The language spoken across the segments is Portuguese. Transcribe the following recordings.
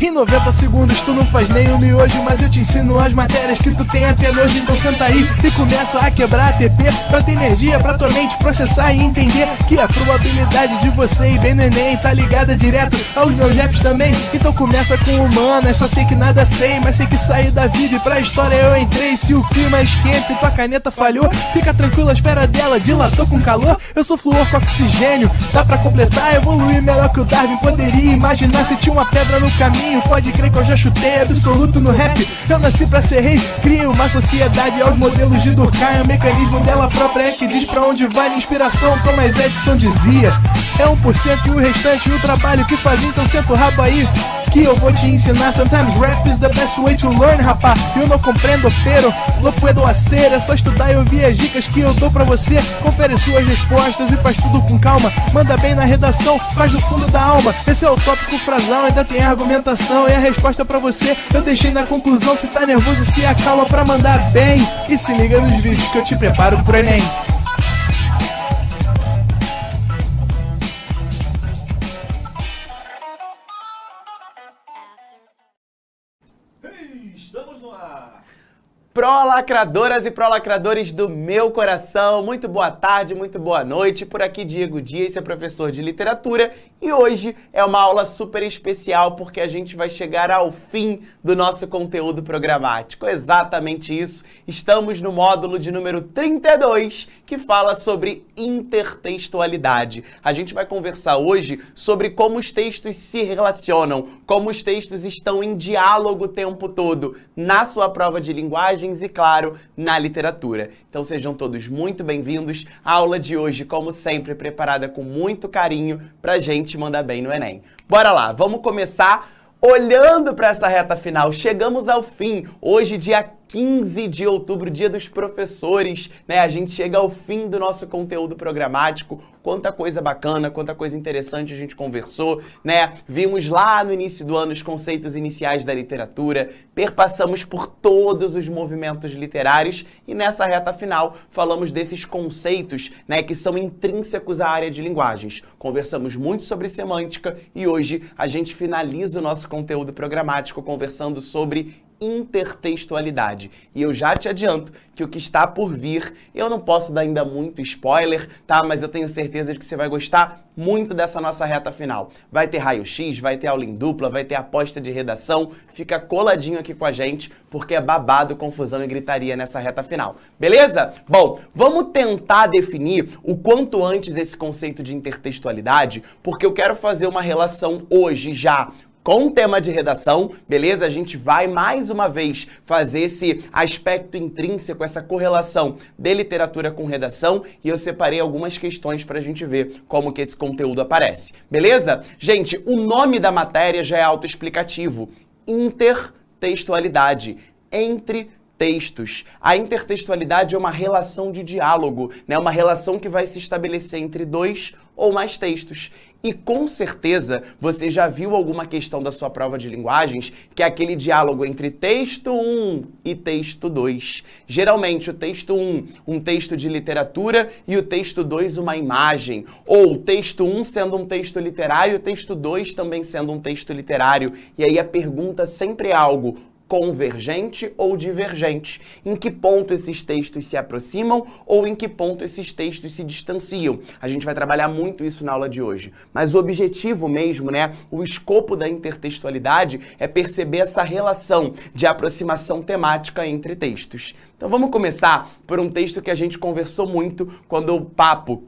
Em 90 segundos tu não faz nem um miojo, mas eu te ensino as matérias que tu tem até nojo. Então senta aí e começa a quebrar ATP pra ter energia pra tua mente processar e entender que a probabilidade de você ir bem no Enem tá ligada direto aos meus raps também. Então começa com humanas, só sei que nada sei, mas sei que saí da vida e pra história eu entrei. Se o clima esquenta e tua caneta falhou, fica tranquilo, a esfera dela dilatou com calor. Eu sou flúor com oxigênio, dá pra completar, evoluir melhor que o Darwin poderia imaginar. Se tinha uma pedra no caminho, pode crer que eu já chutei absoluto no rap. Eu nasci pra ser rei, crio uma sociedade aos modelos de Durkheim. O mecanismo dela própria é que diz pra onde vai minha inspiração. Thomas Edison dizia: é 1% e o restante o trabalho que faz. Então senta o rabo aí que eu vou te ensinar. Sometimes rap is the best way to learn, rapá. Eu não compreendo, pero não puedo hacer. É só estudar e ouvir as dicas que eu dou pra você. Confere suas respostas e faz tudo com calma. Manda bem na redação, faz do fundo da alma. Esse é o tópico frasal, ainda tem argumentação. E a resposta pra você eu deixei na conclusão. Se tá nervoso, se acalma pra mandar bem. E se liga nos vídeos que eu te preparo pro Enem. Estamos no ar! Pró-lacradoras e pró-lacradores do meu coração, muito boa tarde, muito boa noite. Por aqui Diego Dias, é professor de literatura, e hoje é uma aula super especial porque a gente vai chegar ao fim do nosso conteúdo programático. Exatamente isso, estamos no módulo de número 32, que fala sobre intertextualidade. A gente vai conversar hoje sobre como os textos se relacionam, como os textos estão em diálogo o tempo todo na sua prova de linguagens e, claro, na literatura. Então sejam todos muito bem-vindos. A aula de hoje, como sempre, preparada com muito carinho pra gente mandar bem no Enem. Bora lá, vamos começar olhando para essa reta final. Chegamos ao fim. Hoje, dia 15 de outubro, dia dos professores, né? A gente chega ao fim do nosso conteúdo programático. Quanta coisa bacana, quanta coisa interessante a gente conversou, né? Vimos lá no início do ano os conceitos iniciais da literatura, perpassamos por todos os movimentos literários e nessa reta final falamos desses conceitos, né, que são intrínsecos à área de linguagens. Conversamos muito sobre semântica e hoje a gente finaliza o nosso conteúdo programático conversando sobre intertextualidade. E eu já te adianto que o que está por vir, eu não posso dar ainda muito spoiler, tá? Mas eu tenho certeza de que você vai gostar muito dessa nossa reta final. Vai ter raio-x, vai ter aula em dupla, vai ter aposta de redação. Fica coladinho aqui com a gente, porque é babado, confusão e gritaria nessa reta final. Beleza? Bom, vamos tentar definir o quanto antes esse conceito de intertextualidade, porque eu quero fazer uma relação hoje já com o tema de redação, beleza? A gente vai mais uma vez fazer esse aspecto intrínseco, essa correlação de literatura com redação, e eu separei algumas questões para a gente ver como que esse conteúdo aparece, beleza? Gente, o nome da matéria já é autoexplicativo. Intertextualidade, entre textos. A intertextualidade é uma relação de diálogo, né? Uma relação que vai se estabelecer entre dois ou mais textos. E com certeza você já viu alguma questão da sua prova de linguagens que é aquele diálogo entre texto 1 e texto 2. Geralmente o texto 1, um texto de literatura, e o texto 2, uma imagem. Ou o texto 1 sendo um texto literário e o texto 2 também sendo um texto literário. E aí a pergunta sempre é algo convergente ou divergente. Em que ponto esses textos se aproximam ou em que ponto esses textos se distanciam? A gente vai trabalhar muito isso na aula de hoje. Mas o objetivo mesmo, né, o escopo da intertextualidade é perceber essa relação de aproximação temática entre textos. Então vamos começar por um texto que a gente conversou muito quando o papo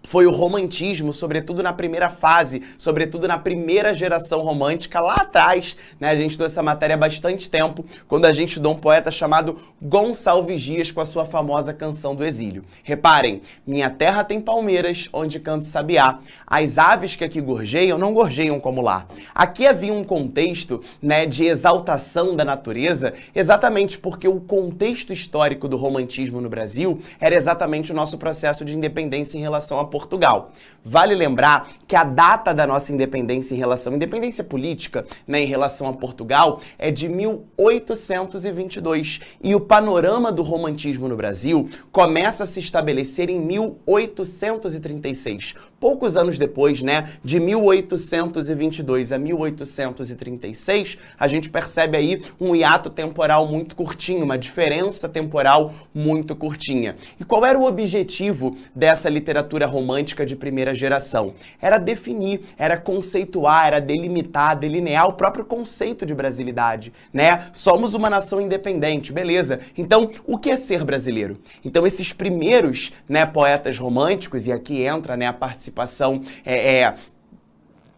foi o romantismo, sobretudo na primeira fase, sobretudo na primeira geração romântica, lá atrás, né? A gente estudou essa matéria há bastante tempo, quando a gente estudou um poeta chamado Gonçalves Dias com a sua famosa Canção do Exílio. Reparem, minha terra tem palmeiras, onde canto sabiá. As aves que aqui gorjeiam, não gorjeiam como lá. Aqui havia um contexto, né, de exaltação da natureza, exatamente porque o contexto histórico do romantismo no Brasil era exatamente o nosso processo de independência em relação a Portugal. Vale lembrar que a data da nossa independência em relação à independência política, né, em relação a Portugal, é de 1822. E o panorama do romantismo no Brasil começa a se estabelecer em 1836. Poucos anos depois, né, de 1822 a 1836, a gente percebe aí um hiato temporal muito curtinho, uma diferença temporal muito curtinha. E qual era o objetivo dessa literatura romântica de primeira geração? Era definir, era conceituar, era delimitar, delinear o próprio conceito de brasilidade, né? Somos uma nação independente, beleza. Então, o que é ser brasileiro? Então, esses primeiros, né, poetas românticos, e aqui entra, né, a participação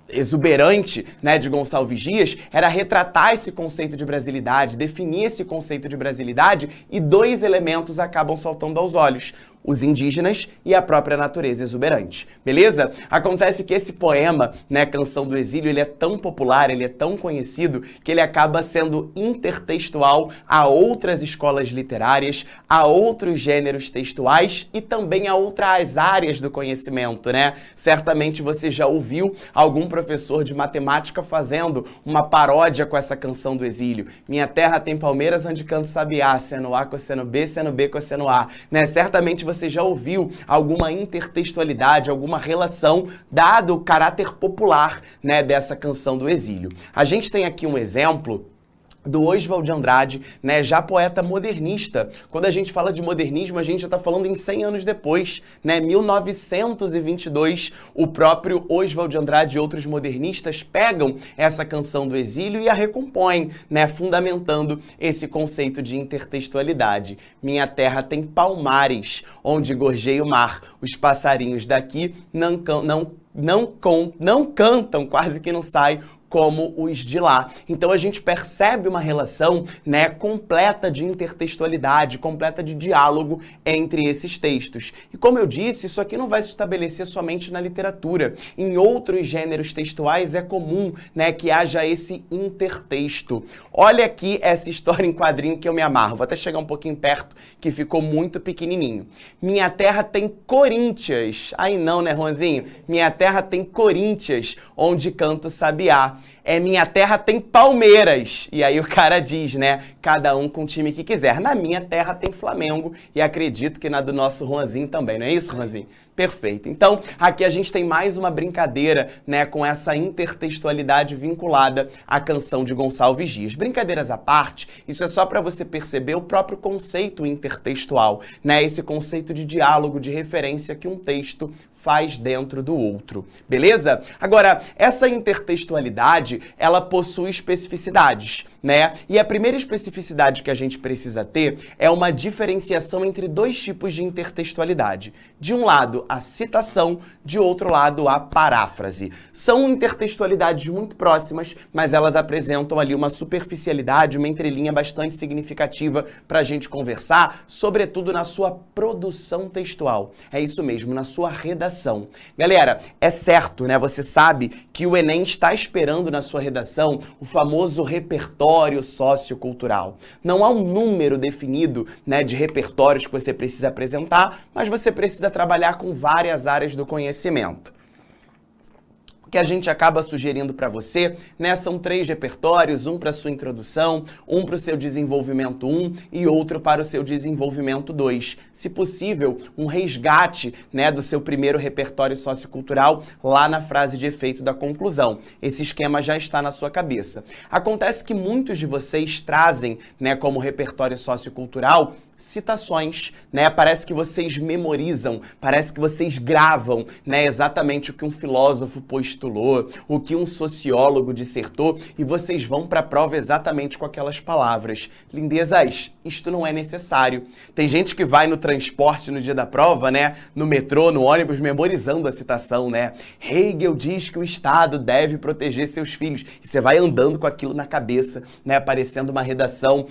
exuberante, né, de Gonçalves Dias, era retratar esse conceito de brasilidade, definir esse conceito de brasilidade, e dois elementos acabam saltando aos olhos: os indígenas e a própria natureza exuberante, beleza? Acontece que esse poema, né, Canção do Exílio, ele é tão popular, ele é tão conhecido, que ele acaba sendo intertextual a outras escolas literárias, a outros gêneros textuais e também a outras áreas do conhecimento, né? Certamente você já ouviu algum professor de matemática fazendo uma paródia com essa Canção do Exílio. Minha terra tem palmeiras, onde canto sabiá, seno A, cosseno B, seno B, cosseno A, né? Certamente você já ouviu alguma intertextualidade, alguma relação, dado o caráter popular, né, dessa Canção do Exílio. A gente tem aqui um exemplo do Oswald de Andrade, né, já poeta modernista. Quando a gente fala de modernismo, a gente já está falando em 100 anos depois, né, 1922, o próprio Oswald de Andrade e outros modernistas pegam essa Canção do Exílio e a recompõem, né, fundamentando esse conceito de intertextualidade. Minha terra tem palmares, onde gorjeia o mar. Os passarinhos daqui não cantam, quase que não sai como os de lá. Então a gente percebe uma relação, né, completa de intertextualidade, completa de diálogo entre esses textos. E como eu disse, isso aqui não vai se estabelecer somente na literatura. Em outros gêneros textuais é comum, né, que haja esse intertexto. Olha aqui essa história em quadrinho que eu me amarro. Vou até chegar um pouquinho perto, que ficou muito pequenininho. Minha terra tem Coríntias. Aí não, né, Ronzinho? Minha terra tem Coríntias, onde canto sabiá. minha terra tem Palmeiras. E aí o cara diz, né, cada um com o time que quiser. Na minha terra tem Flamengo e acredito que na do nosso Juanzinho também, não é isso, Juanzinho? Perfeito. Então, aqui a gente tem mais uma brincadeira, né, com essa intertextualidade vinculada à canção de Gonçalves Dias. Brincadeiras à parte, isso é só para você perceber o próprio conceito intertextual, né, esse conceito de diálogo, de referência que um texto faz dentro do outro, beleza? Agora, essa intertextualidade, ela possui especificidades, né? E a primeira especificidade que a gente precisa ter é uma diferenciação entre dois tipos de intertextualidade. De um lado, a citação, de outro lado, a paráfrase. São intertextualidades muito próximas, mas elas apresentam ali uma superficialidade, uma entrelinha bastante significativa para a gente conversar, sobretudo na sua produção textual. É isso mesmo, na sua redação. Galera, é certo, né? Você sabe que o Enem está esperando na sua redação o famoso repertório sociocultural. Não há um número definido, né, de repertórios que você precisa apresentar, mas você precisa trabalhar com várias áreas do conhecimento. O que a gente acaba sugerindo para você, né, são 3 repertórios, um para sua introdução, um para o seu desenvolvimento 1 e outro para o seu desenvolvimento 2. Se possível, um resgate, né, do seu primeiro repertório sociocultural lá na frase de efeito da conclusão. Esse esquema já está na sua cabeça. Acontece que muitos de vocês trazem, né, como repertório sociocultural citações, né? Parece que vocês memorizam, parece que vocês gravam, né, exatamente o que um filósofo postulou, o que um sociólogo dissertou, e vocês vão para a prova exatamente com aquelas palavras. Lindezas, isto não é necessário. Tem gente que vai no transporte no dia da prova, né, no metrô, no ônibus, memorizando a citação, né? Hegel diz que o Estado deve proteger seus filhos. E você vai andando com aquilo na cabeça, né, parecendo uma redação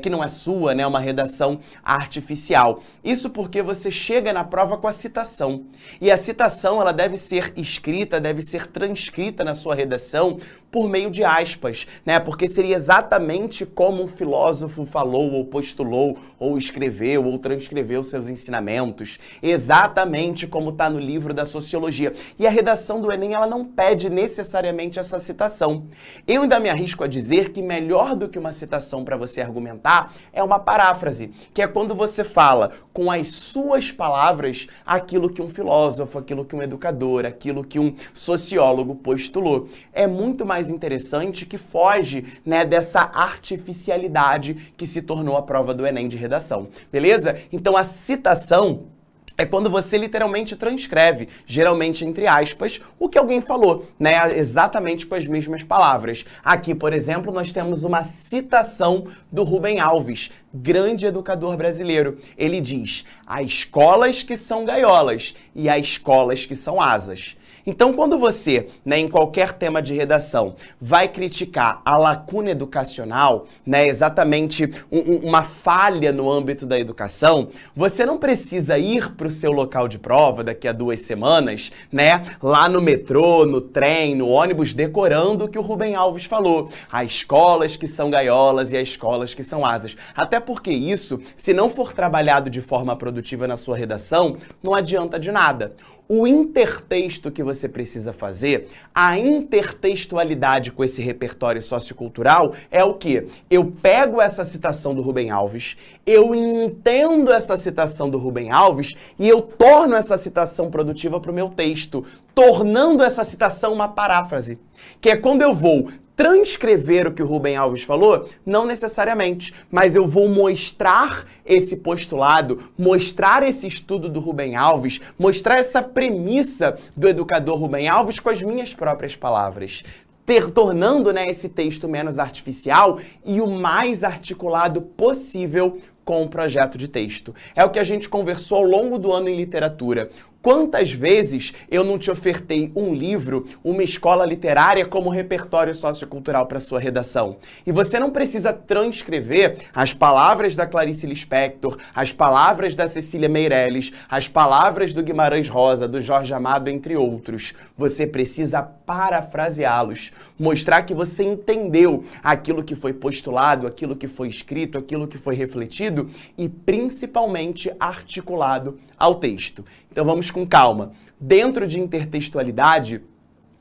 que não é sua, né, uma redação artificial. Isso porque você chega na prova com a citação. E a citação, ela deve ser escrita, deve ser transcrita na sua redação por meio de aspas, né? Porque seria exatamente como um filósofo falou, ou postulou, ou escreveu, ou transcreveu seus ensinamentos. Exatamente como está no livro da sociologia. E a redação do Enem, ela não pede necessariamente essa citação. Eu ainda me arrisco a dizer que melhor do que uma citação para você argumentar é uma paráfrase, que é quando você fala com as suas palavras aquilo que um filósofo, aquilo que um educador, aquilo que um sociólogo postulou. É muito mais interessante, que foge, né, dessa artificialidade que se tornou a prova do Enem de redação, beleza? Então a citação é quando você literalmente transcreve, geralmente entre aspas, o que alguém falou, né? Exatamente com as mesmas palavras. Aqui, por exemplo, nós temos uma citação do Rubem Alves, grande educador brasileiro. Ele diz: há escolas que são gaiolas e há escolas que são asas. Então, quando você, né, em qualquer tema de redação, vai criticar a lacuna educacional, né, exatamente uma falha no âmbito da educação, você não precisa ir para o seu local de prova daqui a 2 semanas, né, lá no metrô, no trem, no ônibus, decorando o que o Rubem Alves falou. Há escolas que são gaiolas e há escolas que são asas. Até porque isso, se não for trabalhado de forma produtiva na sua redação, não adianta de nada. O intertexto que você precisa fazer, a intertextualidade com esse repertório sociocultural é o quê? Eu pego essa citação do Rubem Alves, eu entendo essa citação do Rubem Alves e eu torno essa citação produtiva para o meu texto, tornando essa citação uma paráfrase, que é quando eu vou transcrever o que o Rubem Alves falou? Não necessariamente, mas eu vou mostrar esse postulado, mostrar esse estudo do Rubem Alves, mostrar essa premissa do educador Rubem Alves com as minhas próprias palavras, tornando, né, esse texto menos artificial e o mais articulado possível com o projeto de texto. É o que a gente conversou ao longo do ano em literatura. Quantas vezes eu não te ofertei um livro, uma escola literária como repertório sociocultural para sua redação? E você não precisa transcrever as palavras da Clarice Lispector, as palavras da Cecília Meirelles, as palavras do Guimarães Rosa, do Jorge Amado, entre outros. Você precisa parafraseá-los, mostrar que você entendeu aquilo que foi postulado, aquilo que foi escrito, aquilo que foi refletido e principalmente articulado ao texto. Então vamos com calma. Dentro de intertextualidade,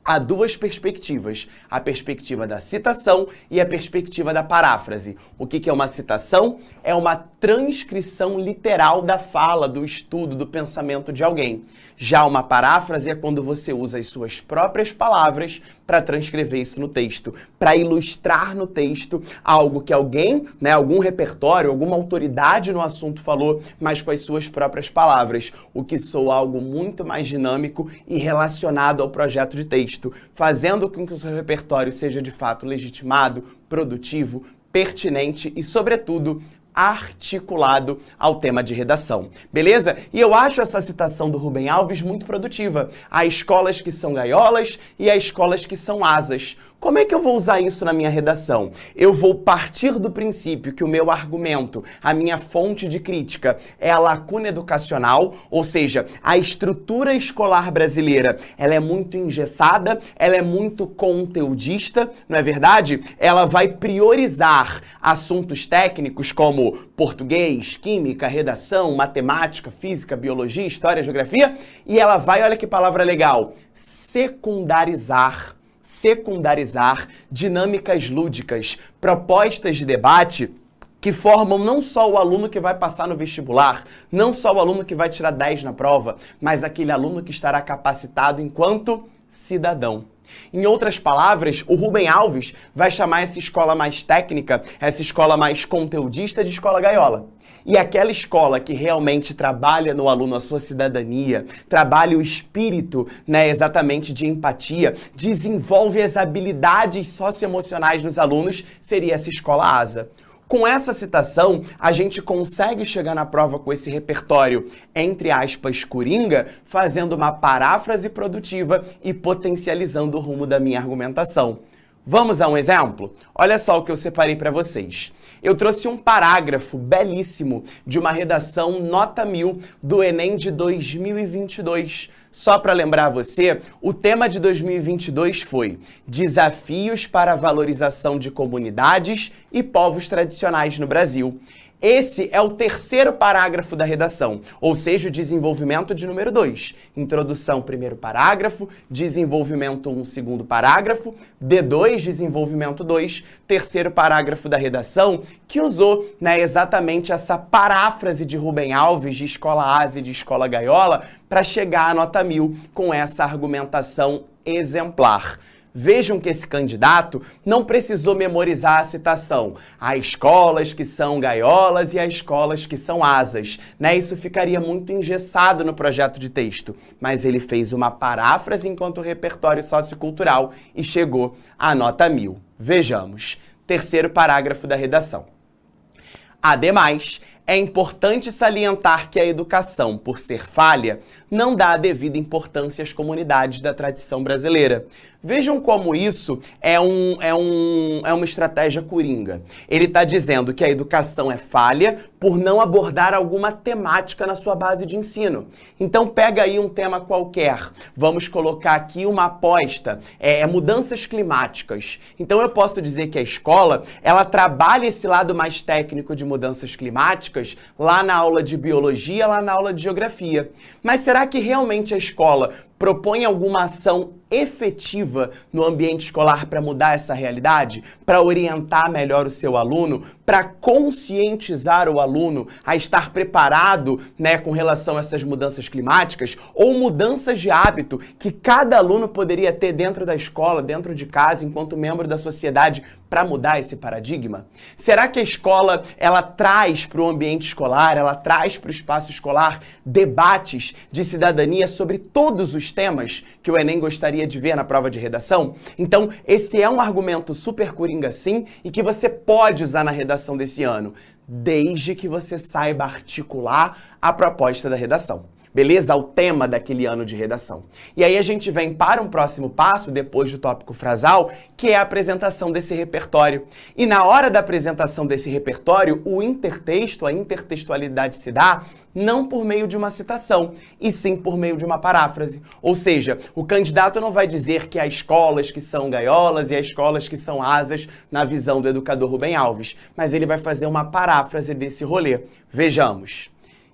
há duas perspectivas, a perspectiva da citação e a perspectiva da paráfrase. O que é uma citação? É uma transcrição literal da fala, do estudo, do pensamento de alguém. Já uma paráfrase é quando você usa as suas próprias palavras para transcrever isso no texto, para ilustrar no texto algo que alguém, algum repertório, alguma autoridade no assunto falou, mas com as suas próprias palavras, o que soa algo muito mais dinâmico e relacionado ao projeto de texto, fazendo com que o seu repertório seja de fato legitimado, produtivo, pertinente e, sobretudo, articulado ao tema de redação, beleza? E eu acho essa citação do Rubem Alves muito produtiva. Há escolas que são gaiolas e há escolas que são asas. Como é que eu vou usar isso na minha redação? Eu vou partir do princípio que o meu argumento, a minha fonte de crítica é a lacuna educacional, ou seja, a estrutura escolar brasileira, ela é muito engessada, ela é muito conteudista, não é verdade? Ela vai priorizar assuntos técnicos como português, química, redação, matemática, física, biologia, história, geografia, e ela vai, olha que palavra legal, secundarizar dinâmicas lúdicas, propostas de debate que formam não só o aluno que vai passar no vestibular, não só o aluno que vai tirar 10 na prova, mas aquele aluno que estará capacitado enquanto cidadão. Em outras palavras, o Rubem Alves vai chamar essa escola mais técnica, essa escola mais conteudista de escola gaiola. E aquela escola que realmente trabalha no aluno a sua cidadania, trabalha o espírito, exatamente de empatia, desenvolve as habilidades socioemocionais dos alunos, seria essa escola asa. Com essa citação, a gente consegue chegar na prova com esse repertório, entre aspas, coringa, fazendo uma paráfrase produtiva e potencializando o rumo da minha argumentação. Vamos a um exemplo? Olha só o que eu separei para vocês. Eu trouxe um parágrafo belíssimo de uma redação nota 1000 do Enem de 2022. Só para lembrar você, o tema de 2022 foi Desafios para a valorização de comunidades e povos tradicionais no Brasil. Esse é o terceiro parágrafo da redação, ou seja, o desenvolvimento de número 2. Introdução, primeiro parágrafo, desenvolvimento 1, segundo parágrafo, D2, desenvolvimento 2, terceiro parágrafo da redação, que usou exatamente essa paráfrase de Rubem Alves, de escola asa e de escola gaiola, para chegar à nota 1000 com essa argumentação exemplar. Vejam que esse candidato não precisou memorizar a citação. Há escolas que são gaiolas e há escolas que são asas. Isso ficaria muito engessado no projeto de texto. Mas ele fez uma paráfrase enquanto repertório sociocultural e chegou à nota 1000. Vejamos. Terceiro parágrafo da redação. Ademais, é importante salientar que a educação, por ser falha, não dá a devida importância às comunidades da tradição brasileira. Vejam como isso é uma estratégia coringa. Ele está dizendo que a educação é falha por não abordar alguma temática na sua base de ensino. Então pega aí um tema qualquer. Vamos colocar aqui uma aposta, mudanças climáticas. Então eu posso dizer que a escola, ela trabalha esse lado mais técnico de mudanças climáticas lá na aula de biologia, lá na aula de geografia. Mas será que realmente a escola propõe alguma ação efetiva no ambiente escolar para mudar essa realidade, para orientar melhor o seu aluno, para conscientizar o aluno a estar preparado, com relação a essas mudanças climáticas ou mudanças de hábito que cada aluno poderia ter dentro da escola, dentro de casa, enquanto membro da sociedade, para mudar esse paradigma? Será que a escola, ela traz para o ambiente escolar, ela traz para o espaço escolar debates de cidadania sobre todos os temas que o Enem gostaria de ver na prova de redação? Então, esse é um argumento super coringa sim e que você pode usar na redação desse ano, desde que você saiba articular a proposta da redação. Beleza? O tema daquele ano de redação. E aí a gente vem para um próximo passo, depois do tópico frasal, que é a apresentação desse repertório. E na hora da apresentação desse repertório, o intertexto, a intertextualidade se dá não por meio de uma citação, e sim por meio de uma paráfrase. Ou seja, o candidato não vai dizer que há escolas que são gaiolas e há escolas que são asas na visão do educador Rubem Alves, mas ele vai fazer uma paráfrase desse rolê. Vejamos.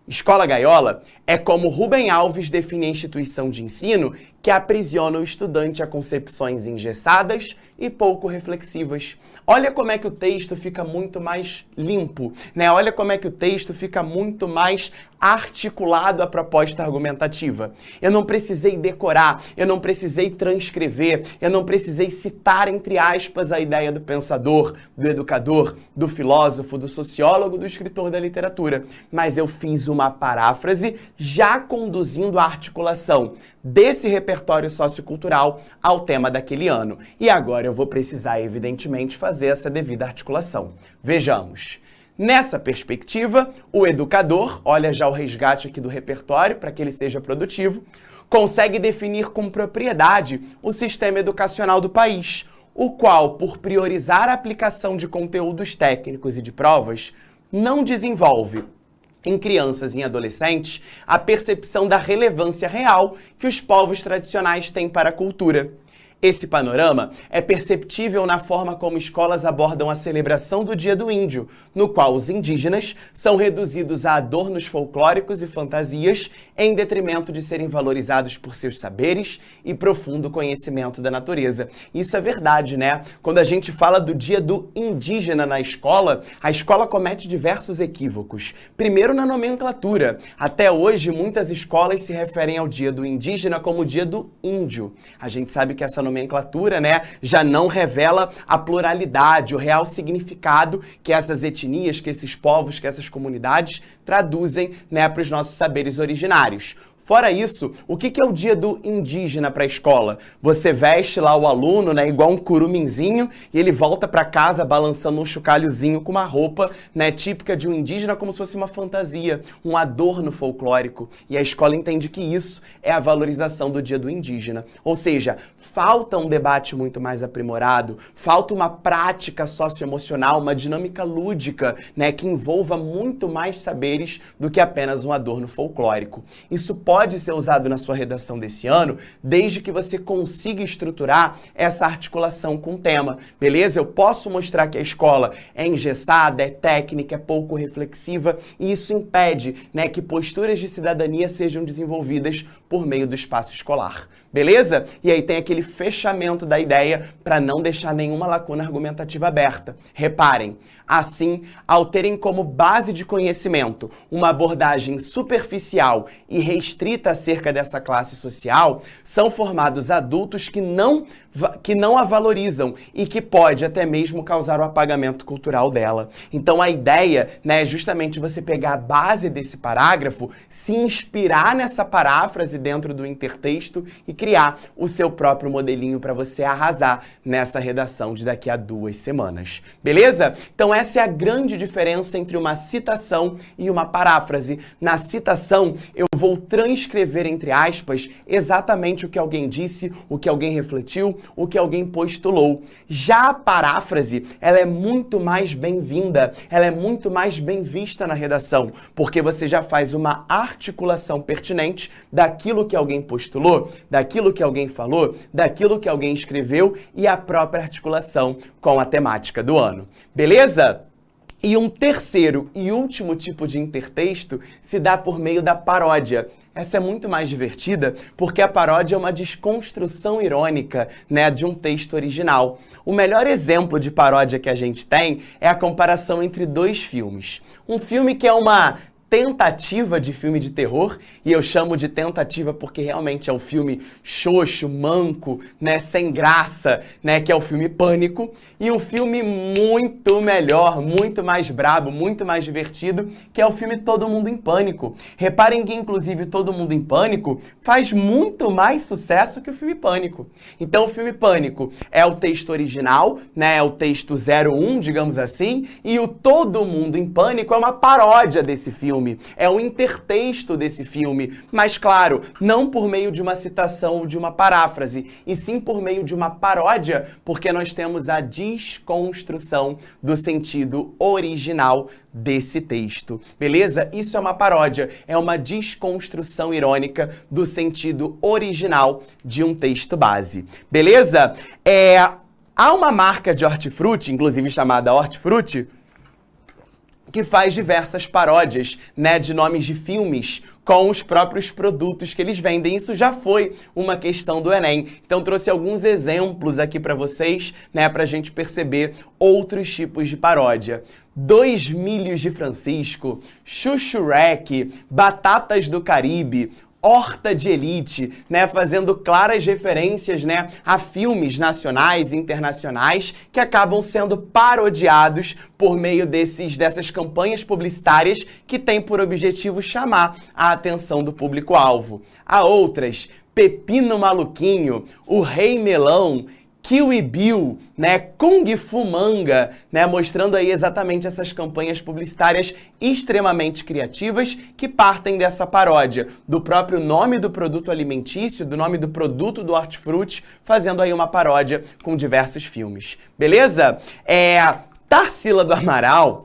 Escola gaiola é como Rubem Alves define a instituição de ensino que aprisiona o estudante a concepções engessadas e pouco reflexivas. Olha como é que o texto fica muito mais limpo, né? Olha como é que o texto fica muito mais articulado à proposta argumentativa. Eu não precisei decorar, eu não precisei transcrever, eu não precisei citar, entre aspas, a ideia do pensador, do educador, do filósofo, do sociólogo, do escritor da literatura. Mas eu fiz uma paráfrase já conduzindo a articulação desse repertório sociocultural ao tema daquele ano. E agora eu vou precisar, evidentemente, fazer essa devida articulação. Vejamos. Nessa perspectiva, o educador, olha já o resgate aqui do repertório para que ele seja produtivo, consegue definir com propriedade o sistema educacional do país, o qual, por priorizar a aplicação de conteúdos técnicos e de provas, não desenvolve em crianças e em adolescentes a percepção da relevância real que os povos tradicionais têm para a cultura. Esse panorama é perceptível na forma como escolas abordam a celebração do Dia do Índio, no qual os indígenas são reduzidos a adornos folclóricos e fantasias, em detrimento de serem valorizados por seus saberes e profundo conhecimento da natureza. Isso é verdade, né? Quando a gente fala do Dia do Indígena na escola, a escola comete diversos equívocos. Primeiro, na nomenclatura. Até hoje, muitas escolas se referem ao Dia do Indígena como o Dia do Índio. A gente sabe que essa nomenclatura, né, já não revela a pluralidade, o real significado que essas etnias, que esses povos, que essas comunidades traduzem, né, para os nossos saberes originários. Fora isso, o que é o Dia do Indígena para a escola? Você veste lá o aluno, né, igual um curuminzinho, e ele volta para casa balançando um chocalhozinho com uma roupa, né, típica de um indígena, como se fosse uma fantasia, um adorno folclórico. E a escola entende que isso é a valorização do Dia do Indígena. Ou seja, falta um debate muito mais aprimorado, falta uma prática socioemocional, uma dinâmica lúdica, né, que envolva muito mais saberes do que apenas um adorno folclórico. Isso pode ser usado na sua redação desse ano, desde que você consiga estruturar essa articulação com o tema, beleza? Eu posso mostrar que a escola é engessada, é técnica, é pouco reflexiva, e isso impede, né, que posturas de cidadania sejam desenvolvidas por meio do espaço escolar. Beleza? E aí tem aquele fechamento da ideia para não deixar nenhuma lacuna argumentativa aberta. Reparem, assim, ao terem como base de conhecimento uma abordagem superficial e restrita acerca dessa classe social, são formados adultos que não a valorizam e que pode até mesmo causar o apagamento cultural dela. Então a ideia, né, é justamente você pegar a base desse parágrafo, se inspirar nessa paráfrase dentro do intertexto e criar o seu próprio modelinho para você arrasar nessa redação de daqui a 2 semanas. Beleza? Então essa é a grande diferença entre uma citação e uma paráfrase. Na citação, eu vou transcrever, entre aspas, exatamente o que alguém disse, o que alguém refletiu, o que alguém postulou. Já a paráfrase, ela é muito mais bem-vinda, ela é muito mais bem vista na redação, porque você já faz uma articulação pertinente daquilo que alguém postulou, daquilo que alguém falou, daquilo que alguém escreveu e a própria articulação com a temática do ano. Beleza? E um terceiro e último tipo de intertexto se dá por meio da paródia. Essa é muito mais divertida porque a paródia é uma desconstrução irônica, né, de um texto original. O melhor exemplo de paródia que a gente tem é a comparação entre 2 filmes. Um filme que é uma tentativa de filme de terror, e eu chamo de tentativa porque realmente é um filme xoxo, manco, né, sem graça, né, que é o filme Pânico, e um filme muito melhor, muito mais brabo, muito mais divertido, que é o filme Todo Mundo em Pânico. Reparem que, inclusive, Todo Mundo em Pânico faz muito mais sucesso que o filme Pânico. Então, o filme Pânico é o texto original, né, é o texto 01, digamos assim, e o Todo Mundo em Pânico é uma paródia desse filme. É um intertexto desse filme, mas claro, não por meio de uma citação ou de uma paráfrase, e sim por meio de uma paródia, porque nós temos a desconstrução do sentido original desse texto, beleza? Isso é uma paródia, é uma desconstrução irônica do sentido original de um texto base, beleza? Há uma marca de hortifruti, inclusive chamada Hortifruti, que faz diversas paródias, né, de nomes de filmes com os próprios produtos que eles vendem. Isso já foi uma questão do Enem. Então trouxe alguns exemplos aqui para vocês, né, para a gente perceber outros tipos de paródia. Dois Milhos de Francisco, Chuchurek, Batatas do Caribe, Horta de Elite, né, fazendo claras referências, né, a filmes nacionais e internacionais que acabam sendo parodiados por meio dessas campanhas publicitárias que têm por objetivo chamar a atenção do público-alvo. Há outras, Pepino Maluquinho, O Rei Melão, Kiwi Bill, né, Kung Fu Manga, né, mostrando aí exatamente essas campanhas publicitárias extremamente criativas que partem dessa paródia do próprio nome do produto alimentício, do nome do produto do hortifruti, fazendo aí uma paródia com diversos filmes. Beleza? Tarsila do Amaral,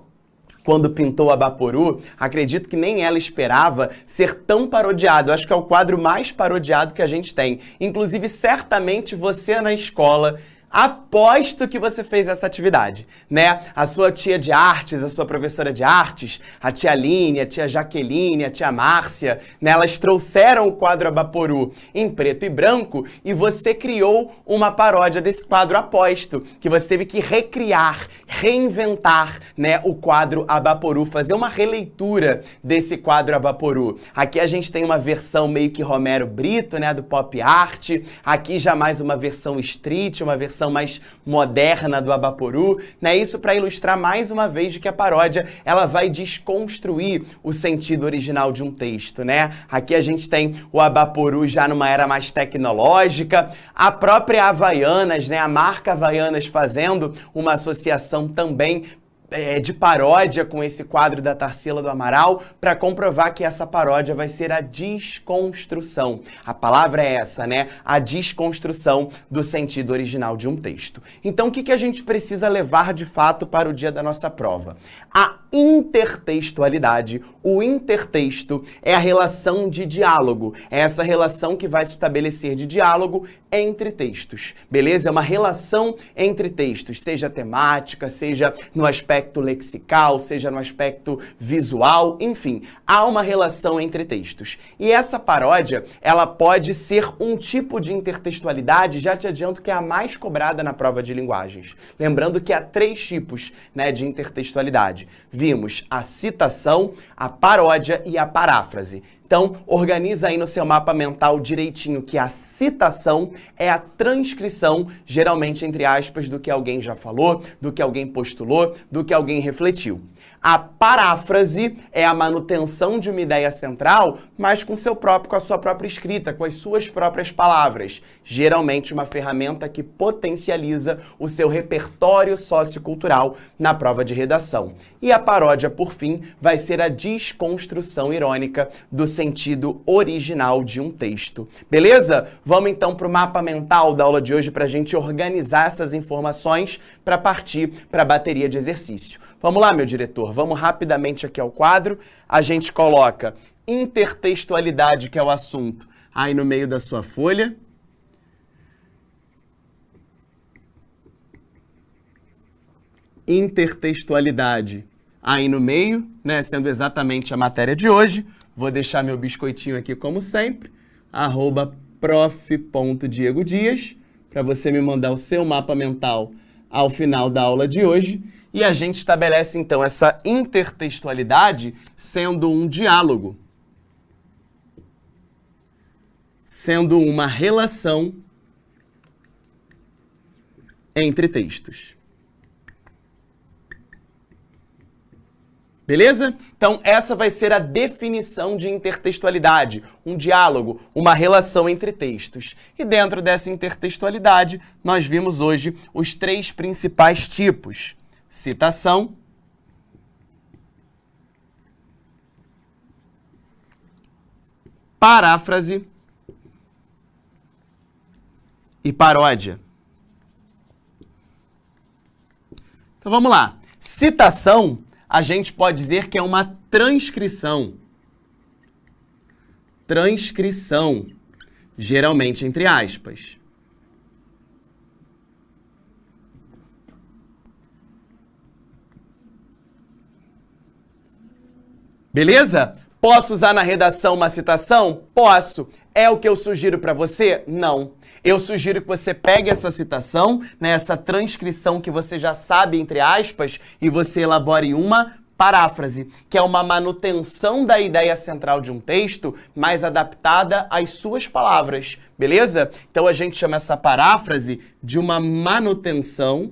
quando pintou a Abaporu, acredito que nem ela esperava ser tão parodiado. Eu acho que é o quadro mais parodiado que a gente tem. Inclusive, certamente você na escola, aposto que você fez essa atividade, né? A sua tia de artes, a sua professora de artes, a tia Aline, a tia Jaqueline, a tia Márcia, né? Elas trouxeram o quadro Abaporu em preto e branco e você criou uma paródia desse quadro, aposto, que você teve que recriar, reinventar, né, o quadro Abaporu, fazer uma releitura desse quadro Abaporu. Aqui a gente tem uma versão meio que Romero Brito, né, do pop art, aqui já mais uma versão street, uma versão mais moderna do Abaporu, né? Isso para ilustrar mais uma vez de que a paródia ela vai desconstruir o sentido original de um texto, né? Aqui a gente tem o Abaporu já numa era mais tecnológica, a própria Havaianas, né? A marca Havaianas fazendo uma associação também de paródia com esse quadro da Tarsila do Amaral, para comprovar que essa paródia vai ser a desconstrução. A palavra é essa, né? A desconstrução do sentido original de um texto. Então, o que a gente precisa levar de fato para o dia da nossa prova? A intertextualidade, o intertexto é a relação de diálogo, é essa relação que vai se estabelecer de diálogo entre textos, beleza? É uma relação entre textos, seja temática, seja no aspecto lexical, seja no aspecto visual, enfim, há uma relação entre textos. E essa paródia, ela pode ser um tipo de intertextualidade, já te adianto que é a mais cobrada na prova de linguagens. Lembrando que há 3 tipos, né, de intertextualidade. Vimos a citação, a paródia e a paráfrase. Então, organiza aí no seu mapa mental direitinho que a citação é a transcrição, geralmente entre aspas, do que alguém já falou, do que alguém postulou, do que alguém refletiu. A paráfrase é a manutenção de uma ideia central, mas com a sua própria escrita, com as suas próprias palavras. Geralmente uma ferramenta que potencializa o seu repertório sociocultural na prova de redação. E a paródia, por fim, vai ser a desconstrução irônica do sentido original de um texto. Beleza? Vamos então para o mapa mental da aula de hoje para a gente organizar essas informações para partir para a bateria de exercício. Vamos lá, meu diretor, vamos rapidamente aqui ao quadro. A gente coloca intertextualidade, que é o assunto, aí no meio da sua folha. Intertextualidade aí no meio, né, sendo exatamente a matéria de hoje. Vou deixar meu biscoitinho aqui como sempre, @prof.diegodias, para você me mandar o seu mapa mental ao final da aula de hoje. E a gente estabelece, então, essa intertextualidade sendo um diálogo, sendo uma relação entre textos. Beleza? Então, essa vai ser a definição de intertextualidade, um diálogo, uma relação entre textos. E dentro dessa intertextualidade, nós vimos hoje os 3 principais tipos: citação, paráfrase e paródia. Então vamos lá. Citação, a gente pode dizer que é uma transcrição. Transcrição, geralmente entre aspas. Beleza? Posso usar na redação uma citação? Posso. É o que eu sugiro para você? Não. Eu sugiro que você pegue essa citação, né, essa transcrição que você já sabe, entre aspas, e você elabore uma paráfrase, que é uma manutenção da ideia central de um texto, mas adaptada às suas palavras, beleza? Então a gente chama essa paráfrase de uma manutenção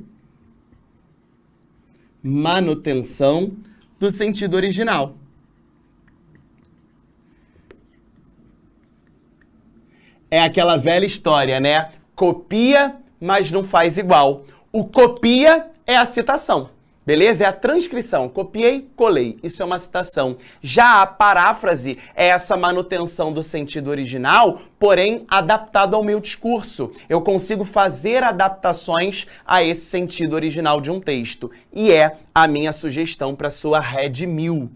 do sentido original. É aquela velha história, né? Copia, mas não faz igual. O copia é a citação, beleza? É a transcrição. Copiei, colei. Isso é uma citação. Já a paráfrase é essa manutenção do sentido original, porém adaptado ao meu discurso. Eu consigo fazer adaptações a esse sentido original de um texto. E é a minha sugestão para sua Red 1000.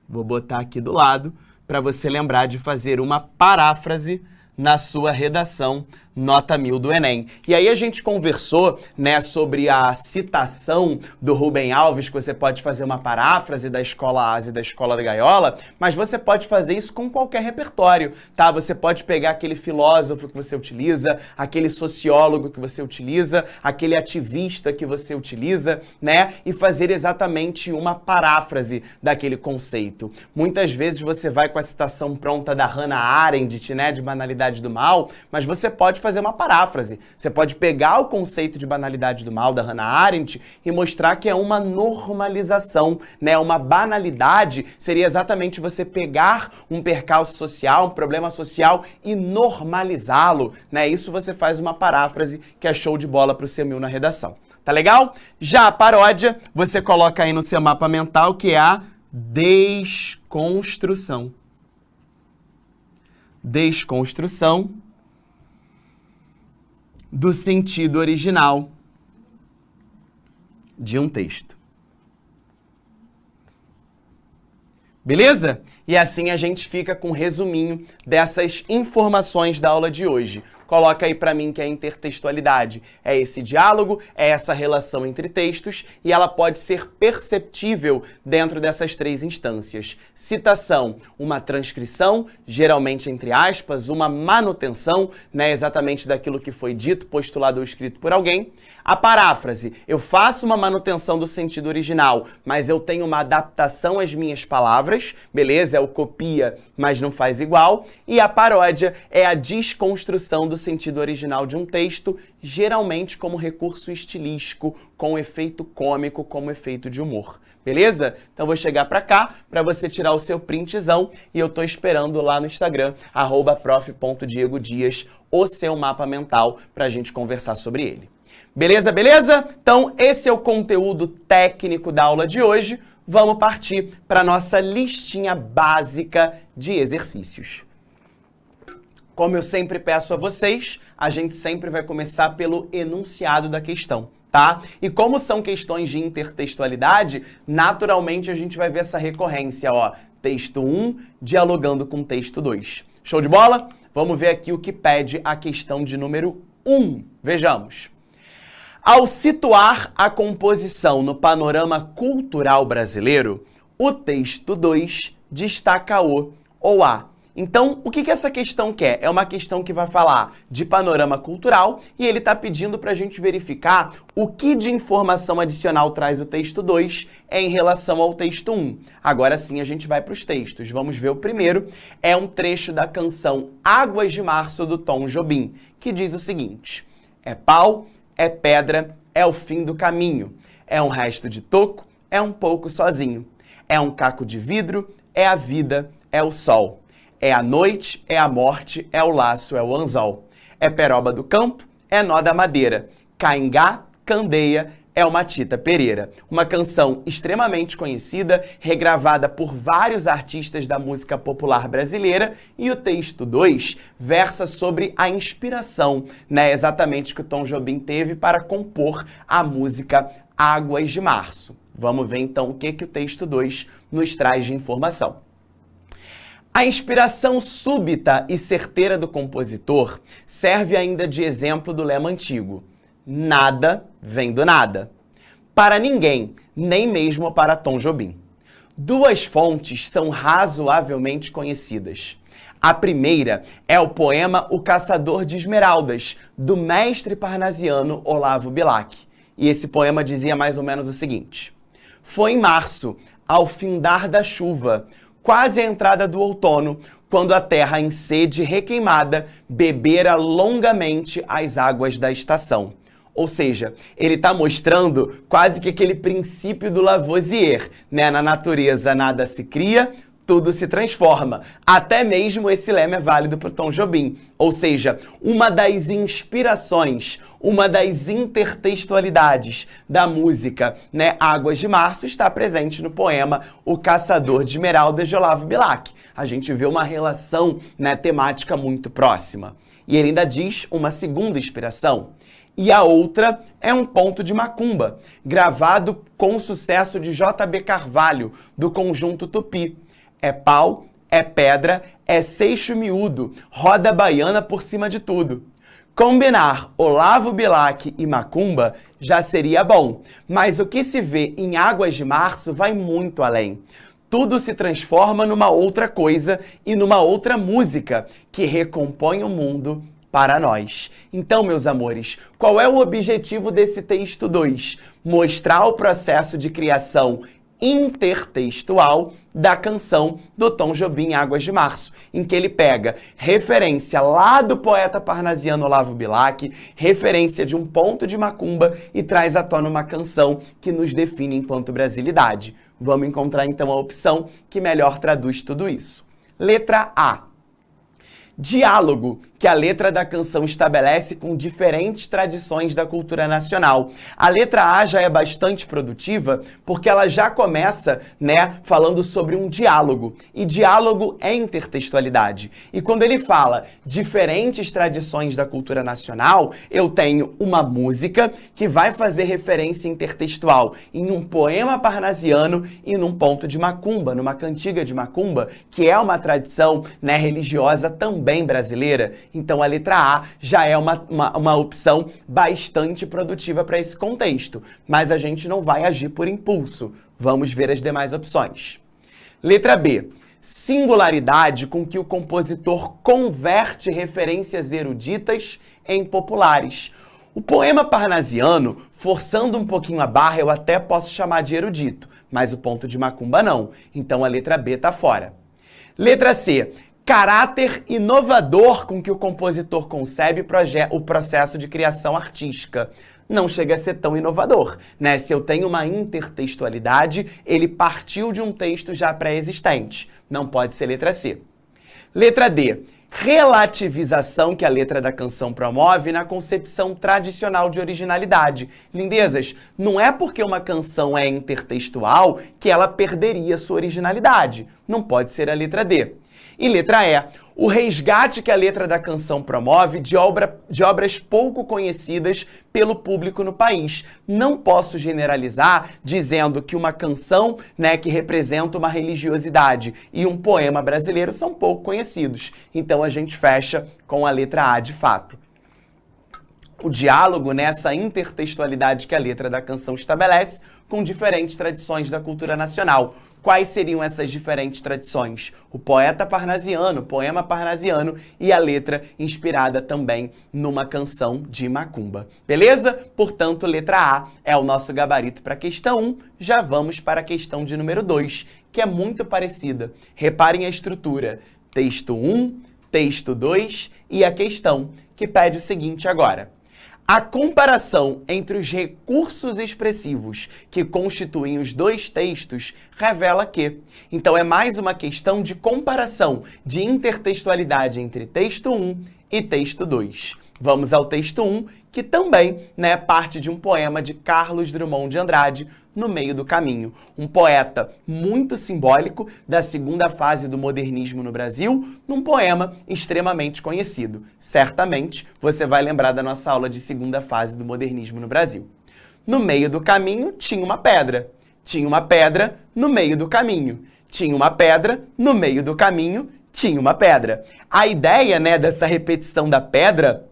Vou botar aqui do lado para você lembrar de fazer uma paráfrase na sua redação nota 1000 do Enem. E aí a gente conversou, né, sobre a citação do Rubem Alves, que você pode fazer uma paráfrase da Escola Ásia e da Escola da Gaiola, mas você pode fazer isso com qualquer repertório, tá? Você pode pegar aquele filósofo que você utiliza, aquele sociólogo que você utiliza, aquele ativista que você utiliza, né, e fazer exatamente uma paráfrase daquele conceito. Muitas vezes você vai com a citação pronta da Hannah Arendt, né, de Banalidade do Mal, mas você pode fazer uma paráfrase. Você pode pegar o conceito de banalidade do mal da Hannah Arendt e mostrar que é uma normalização, né? Uma banalidade seria exatamente você pegar um percalço social, um problema social e normalizá-lo, né? Isso você faz uma paráfrase que é show de bola para o seu 1000 na redação. Tá legal? Já a paródia, você coloca aí no seu mapa mental, que é a desconstrução. Desconstrução do sentido original de um texto. Beleza? E assim a gente fica com um resuminho dessas informações da aula de hoje. Coloca aí para mim que a intertextualidade é esse diálogo, é essa relação entre textos e ela pode ser perceptível dentro dessas três instâncias. Citação, uma transcrição, geralmente entre aspas, uma manutenção, né, exatamente daquilo que foi dito, postulado ou escrito por alguém. A paráfrase, eu faço uma manutenção do sentido original, mas eu tenho uma adaptação às minhas palavras, beleza? É o copia, mas não faz igual. E a paródia é a desconstrução do sentido original de um texto, geralmente como recurso estilístico, com efeito cômico, como efeito de humor. Beleza? Então vou chegar pra cá para você tirar o seu printzão e eu tô esperando lá no Instagram, @prof.diegodias, o seu mapa mental pra gente conversar sobre ele. Beleza, beleza? Então, esse é o conteúdo técnico da aula de hoje. Vamos partir para a nossa listinha básica de exercícios. Como eu sempre peço a vocês, a gente sempre vai começar pelo enunciado da questão, tá? E como são questões de intertextualidade, naturalmente a gente vai ver essa recorrência, ó. Texto 1 dialogando com texto 2. Show de bola? Vamos ver aqui o que pede a questão de número 1. Vejamos. Ao situar a composição no panorama cultural brasileiro, o texto 2 destaca o ou a. Então, o que essa questão quer? É uma questão que vai falar de panorama cultural e ele está pedindo para a gente verificar o que de informação adicional traz o texto 2 em relação ao texto 1. Agora sim a gente vai para os textos. Vamos ver o primeiro. É um trecho da canção Águas de Março, do Tom Jobim, que diz o seguinte: é pau, é pedra, é o fim do caminho. É um resto de toco, é um pouco sozinho. É um caco de vidro, é a vida, é o sol. É a noite, é a morte, é o laço, é o anzol. É peroba do campo, é nó da madeira. Caingá, candeia, é uma Tita Pereira. Uma canção extremamente conhecida, regravada por vários artistas da música popular brasileira, e o texto 2 versa sobre a inspiração, né, exatamente que o Tom Jobim teve para compor a música Águas de Março. Vamos ver então o que o texto 2 nos traz de informação. A inspiração súbita e certeira do compositor serve ainda de exemplo do lema antigo: nada vem do nada. Para ninguém, nem mesmo para Tom Jobim. Duas fontes são razoavelmente conhecidas. A primeira é o poema O Caçador de Esmeraldas, do mestre parnasiano Olavo Bilac. E esse poema dizia mais ou menos o seguinte: foi em março, ao findar da chuva, quase a entrada do outono, quando a terra em sede requeimada bebera longamente as águas da estação. Ou seja, ele está mostrando quase que aquele princípio do Lavoisier, né? Na natureza nada se cria, tudo se transforma. Até mesmo esse lema é válido para o Tom Jobim. Ou seja, uma das inspirações, uma das intertextualidades da música, né, Águas de Março, está presente no poema O Caçador de Esmeraldas, de Olavo Bilac. A gente vê uma relação, né, temática muito próxima. E ele ainda diz uma segunda inspiração. E a outra é um ponto de macumba, gravado com o sucesso de J.B. Carvalho, do conjunto Tupi. É pau, é pedra, é seixo miúdo, roda baiana por cima de tudo. Combinar Olavo Bilac e macumba já seria bom, mas o que se vê em Águas de Março vai muito além. Tudo se transforma numa outra coisa e numa outra música que recompõe o mundo para nós. Então, meus amores, qual é o objetivo desse texto 2? Mostrar o processo de criação intertextual da canção do Tom Jobim, Águas de Março, em que ele pega referência lá do poeta parnasiano Olavo Bilac, referência de um ponto de macumba e traz à tona uma canção que nos define enquanto brasilidade. Vamos encontrar então a opção que melhor traduz tudo isso. Letra A. Diálogo, que a letra da canção estabelece com diferentes tradições da cultura nacional. A letra A já é bastante produtiva porque ela já começa, né, falando sobre um diálogo. E diálogo é intertextualidade. E quando ele fala diferentes tradições da cultura nacional, eu tenho uma música que vai fazer referência intertextual em um poema parnasiano e num ponto de macumba, numa cantiga de macumba, que é uma tradição, né, religiosa também brasileira. Então a letra A já é uma opção bastante produtiva para esse contexto, mas a gente não vai agir por impulso. Vamos ver as demais opções. Letra B. Singularidade com que o compositor converte referências eruditas em populares. O poema parnasiano, forçando um pouquinho a barra, eu até posso chamar de erudito, mas o ponto de macumba não. Então a letra B está fora. Letra C. Caráter inovador com que o compositor concebe o processo de criação artística. Não chega a ser tão inovador, né? Se eu tenho uma intertextualidade, ele partiu de um texto já pré-existente. Não pode ser letra C. Letra D. Relativização que a letra da canção promove na concepção tradicional de originalidade. Lindezas, não é porque uma canção é intertextual que ela perderia sua originalidade. Não pode ser a letra D. E letra E, o resgate que a letra da canção promove de obras pouco conhecidas pelo público no país. Não posso generalizar dizendo que uma canção, né, que representa uma religiosidade e um poema brasileiro são pouco conhecidos. Então a gente fecha com a letra A de fato. O diálogo nessa intertextualidade que a letra da canção estabelece com diferentes tradições da cultura nacional. Quais seriam essas diferentes tradições? O poeta parnasiano, o poema parnasiano e a letra inspirada também numa canção de macumba. Beleza? Portanto, letra A é o nosso gabarito para a questão 1. Já vamos para a questão de número 2, que é muito parecida. Reparem a estrutura. Texto 1, texto 2 e a questão, que pede o seguinte agora. A comparação entre os recursos expressivos que constituem os dois textos revela que. Então, é mais uma questão de comparação, de intertextualidade entre texto 1 e texto 2. Vamos ao texto 1, que também, né, parte de um poema de Carlos Drummond de Andrade, No Meio do Caminho. Um poeta muito simbólico da segunda fase do modernismo no Brasil, num poema extremamente conhecido. Certamente você vai lembrar da nossa aula de segunda fase do modernismo no Brasil. No meio do caminho tinha uma pedra. Tinha uma pedra no meio do caminho. Tinha uma pedra no meio do caminho. Tinha uma pedra. A ideia, né, dessa repetição da pedra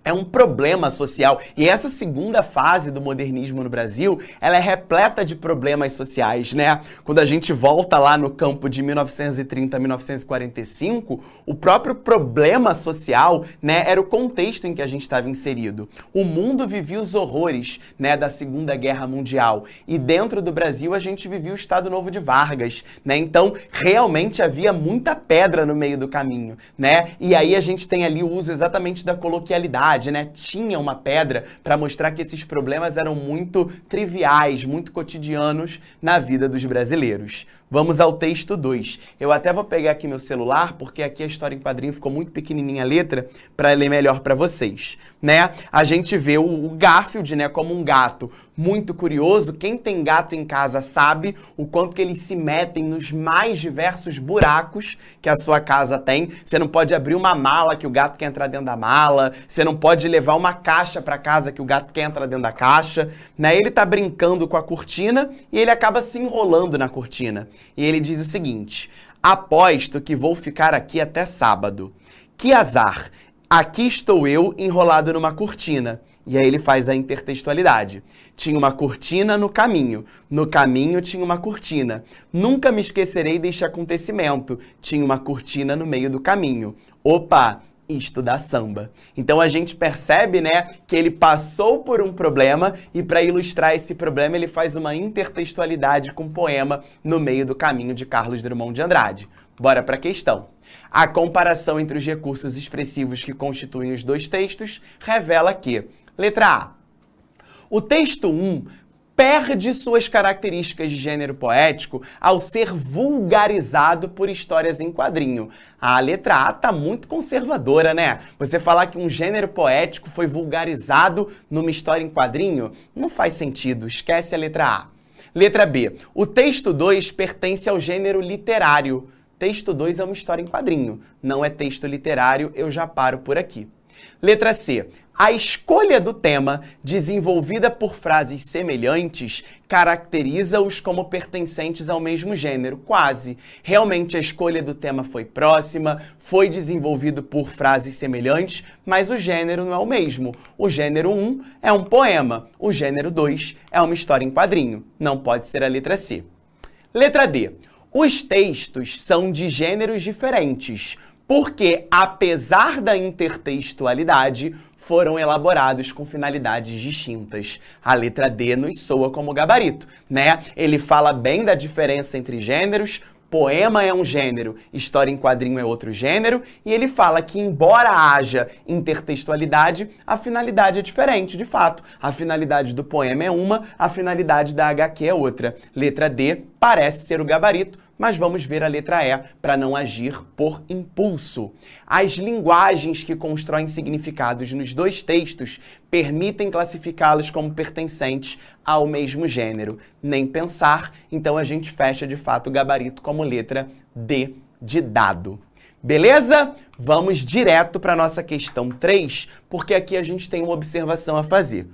É um problema social. E essa segunda fase do modernismo no Brasil, ela é repleta de problemas sociais, né? Quando a gente volta lá no campo de 1930 a 1945, o próprio problema social, né, era o contexto em que a gente estava inserido. O mundo vivia os horrores, né, da Segunda Guerra Mundial. E dentro do Brasil, a gente vivia o Estado Novo de Vargas, né? Então, realmente havia muita pedra no meio do caminho, né? E aí a gente tem ali o uso exatamente da coloquialidade, né? Tinha uma pedra para mostrar que esses problemas eram muito triviais, muito cotidianos na vida dos brasileiros. Vamos ao texto 2. Eu até vou pegar aqui meu celular, porque aqui a história em quadrinho ficou muito pequenininha a letra, para ler melhor para vocês, né? A gente vê o Garfield, né, como um gato muito curioso. Quem tem gato em casa sabe o quanto que eles se metem nos mais diversos buracos que a sua casa tem. Você não pode abrir uma mala que o gato quer entrar dentro da mala, você não pode levar uma caixa para casa que o gato quer entrar dentro da caixa, né? Ele tá brincando com a cortina e ele acaba se enrolando na cortina. E ele diz o seguinte: aposto que vou ficar aqui até sábado. Que azar! Aqui estou eu enrolado numa cortina. E aí ele faz a intertextualidade. Tinha uma cortina no caminho tinha uma cortina. Nunca me esquecerei deste acontecimento. Tinha uma cortina no meio do caminho. Opa! Isto dá samba. Então a gente percebe, né, que ele passou por um problema e para ilustrar esse problema ele faz uma intertextualidade com um poema no meio do caminho de Carlos Drummond de Andrade. Bora para a questão. A comparação entre os recursos expressivos que constituem os dois textos revela que, letra A, o texto 1 perde suas características de gênero poético ao ser vulgarizado por histórias em quadrinho. A letra A tá muito conservadora, né? Você falar que um gênero poético foi vulgarizado numa história em quadrinho não faz sentido, esquece a letra A. Letra B, o texto 2 pertence ao gênero literário. Texto 2 é uma história em quadrinho, não é texto literário, eu já paro por aqui. Letra C. A escolha do tema, desenvolvida por frases semelhantes, caracteriza-os como pertencentes ao mesmo gênero, quase. Realmente a escolha do tema foi próxima, foi desenvolvido por frases semelhantes, mas o gênero não é o mesmo. O gênero 1 é um poema, o gênero 2 é uma história em quadrinho. Não pode ser a letra C. Letra D. Os textos são de gêneros diferentes, porque, apesar da intertextualidade, foram elaborados com finalidades distintas. A letra D nos soa como gabarito, né? Ele fala bem da diferença entre gêneros, poema é um gênero, história em quadrinho é outro gênero, e ele fala que, embora haja intertextualidade, a finalidade é diferente, de fato. A finalidade do poema é uma, a finalidade da HQ é outra. Letra D parece ser o gabarito, mas vamos ver a letra E para não agir por impulso. As linguagens que constroem significados nos dois textos permitem classificá-los como pertencentes ao mesmo gênero. Nem pensar, então a gente fecha de fato o gabarito como letra D de dado. Beleza? Vamos direto para a nossa questão 3, porque aqui a gente tem uma observação a fazer.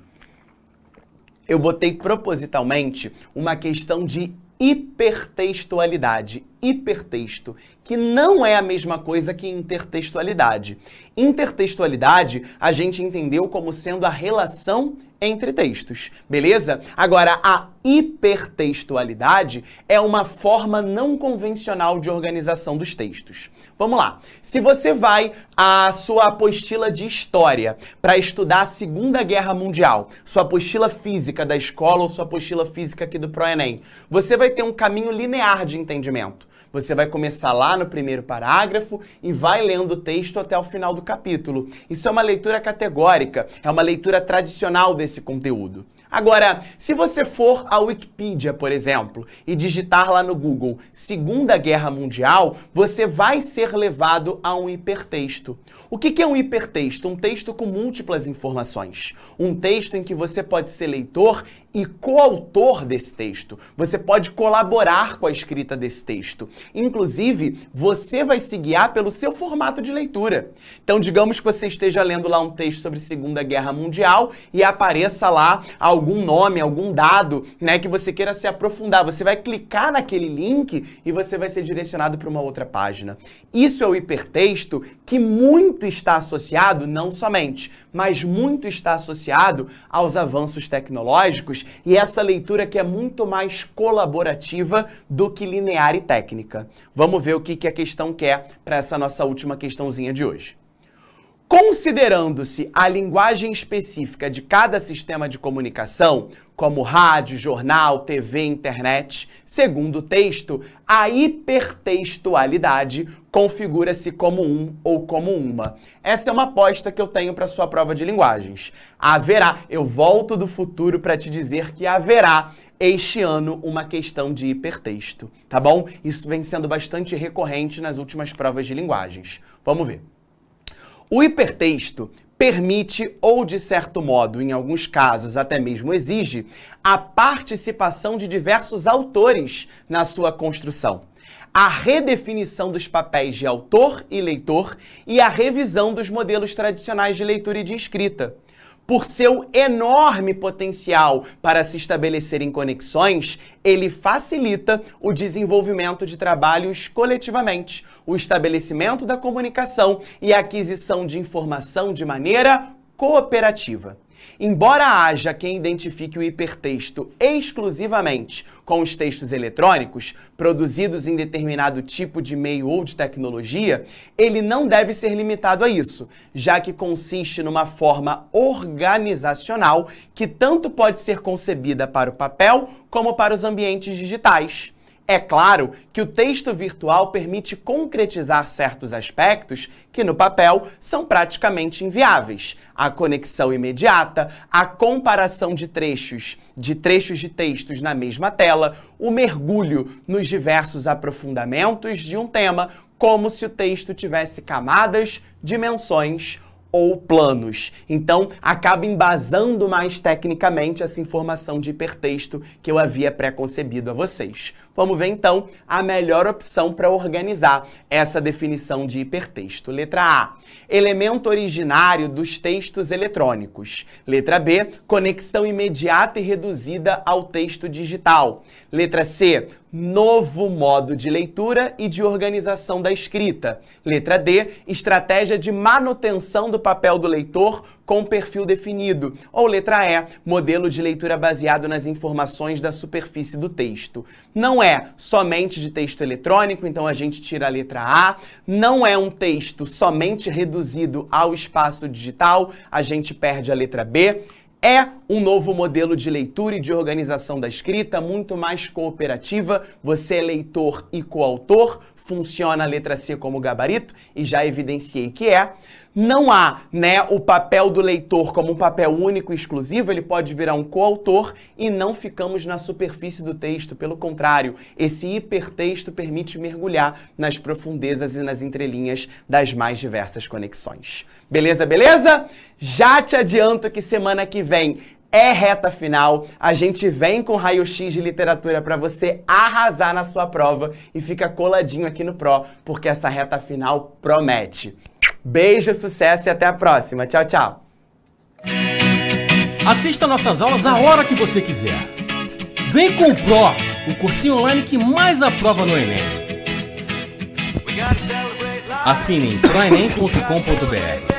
Eu botei propositalmente uma questão de hipertextualidade, hipertexto, que não é a mesma coisa que intertextualidade. Intertextualidade a gente entendeu como sendo a relação entre textos, beleza? Agora, a hipertextualidade é uma forma não convencional de organização dos textos. Vamos lá. Se você vai à sua apostila de história para estudar a Segunda Guerra Mundial, sua apostila física da escola ou sua apostila física aqui do ProEnem, você vai ter um caminho linear de entendimento. Você vai começar lá no primeiro parágrafo e vai lendo o texto até o final do capítulo. Isso é uma leitura categórica, é uma leitura tradicional desse conteúdo. Agora, se você for à Wikipedia, por exemplo, e digitar lá no Google Segunda Guerra Mundial, você vai ser levado a um hipertexto. O que é um hipertexto? Um texto com múltiplas informações. Um texto em que você pode ser leitor e coautor desse texto. Você pode colaborar com a escrita desse texto. Inclusive, você vai se guiar pelo seu formato de leitura. Então, digamos que você esteja lendo lá um texto sobre Segunda Guerra Mundial e apareça lá algum nome, algum dado, né, que você queira se aprofundar. Você vai clicar naquele link e você vai ser direcionado para uma outra página. Isso é o hipertexto que muito está associado, não somente, mas muito está associado aos avanços tecnológicos e essa leitura que é muito mais colaborativa do que linear e técnica. Vamos ver o que a questão quer para essa nossa última questãozinha de hoje. Considerando-se a linguagem específica de cada sistema de comunicação, como rádio, jornal, TV, internet, segundo o texto, a hipertextualidade configura-se como um ou como uma. Essa é uma aposta que eu tenho para sua prova de linguagens. Haverá, eu volto do futuro para te dizer que haverá este ano uma questão de hipertexto, tá bom? Isso vem sendo bastante recorrente nas últimas provas de linguagens. Vamos ver. O hipertexto permite, ou de certo modo, em alguns casos até mesmo exige, a participação de diversos autores na sua construção, a redefinição dos papéis de autor e leitor e a revisão dos modelos tradicionais de leitura e de escrita. Por seu enorme potencial para se estabelecerem conexões, ele facilita o desenvolvimento de trabalhos coletivamente, o estabelecimento da comunicação e a aquisição de informação de maneira cooperativa. Embora haja quem identifique o hipertexto exclusivamente com os textos eletrônicos, produzidos em determinado tipo de meio ou de tecnologia, ele não deve ser limitado a isso, já que consiste numa forma organizacional que tanto pode ser concebida para o papel como para os ambientes digitais. É claro que o texto virtual permite concretizar certos aspectos que no papel são praticamente inviáveis. A conexão imediata, a comparação de trechos de textos na mesma tela, o mergulho nos diversos aprofundamentos de um tema, como se o texto tivesse camadas, dimensões ou planos. Então, acaba embasando mais tecnicamente essa informação de hipertexto que eu havia pré-concebido a vocês. Vamos ver, então, a melhor opção para organizar essa definição de hipertexto. Letra A, elemento originário dos textos eletrônicos. Letra B, conexão imediata e reduzida ao texto digital. Letra C, novo modo de leitura e de organização da escrita. Letra D, estratégia de manutenção do papel do leitor com perfil definido. Ou letra E, modelo de leitura baseado nas informações da superfície do texto. Não é somente de texto eletrônico, então a gente tira a letra A. Não é um texto somente reduzido ao espaço digital, a gente perde a letra B. É um novo modelo de leitura e de organização da escrita, muito mais cooperativa. Você é leitor e coautor, funciona a letra C como gabarito, e já evidenciei que é. Não há, o papel do leitor como um papel único e exclusivo, ele pode virar um coautor e não ficamos na superfície do texto. Pelo contrário, esse hipertexto permite mergulhar nas profundezas e nas entrelinhas das mais diversas conexões. Beleza, beleza? Já te adianto que semana que vem é reta final, a gente vem com raio-x de literatura para você arrasar na sua prova e fica coladinho aqui no Pro, porque essa reta final promete. Beijo, sucesso e até a próxima. Tchau, tchau. Assista nossas aulas a hora que você quiser. Vem com o Pro, o cursinho online que mais aprova no Enem. Assine em proenem.com.br.